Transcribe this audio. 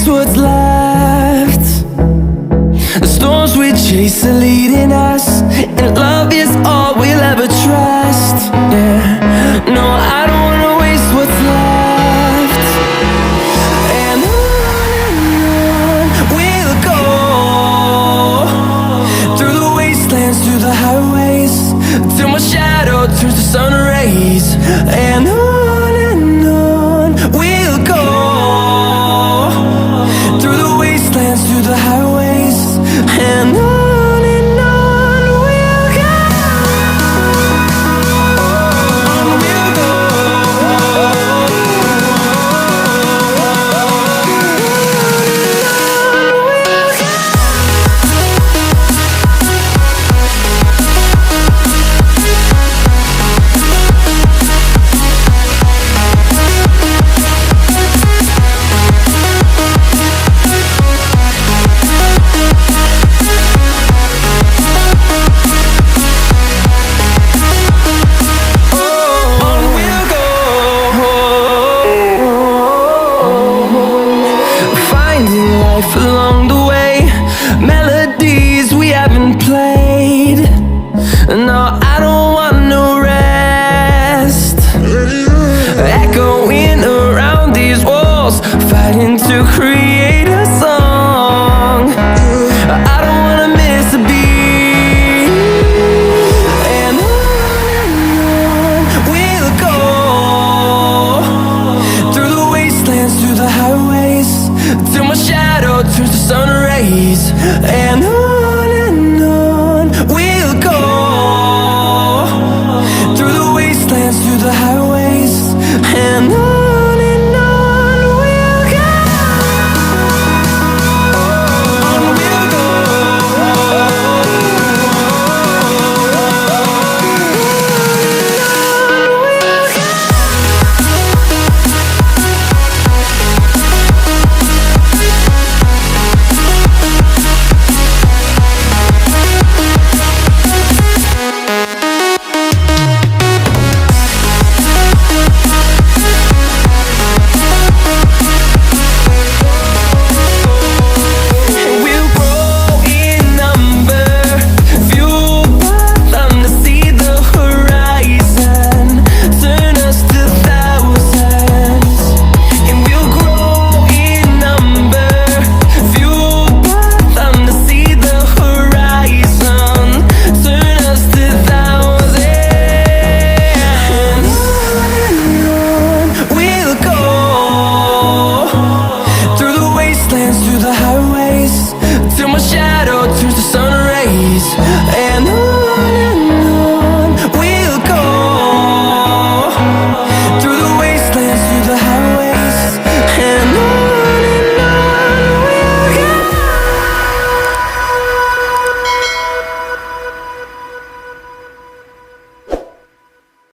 what's left. The storms we chase are leading us, and love is all we'll ever trust. Yeah, no, I don't wanna waste what's left. And on we'll go, through the wastelands, through the highways, till my shadow turns to sun rays. And on we'll go, through the wastelands, through the highways, and on we'll go. On we'll go. On we'll go. Finding life along the way, melodies we haven't played. No, I don't want no rest. Echoing around these walls, fighting to create a song. I don't wanna miss a beat. And on we'll go, through the wastelands, through the highways, till my shadow turns to sun rays. And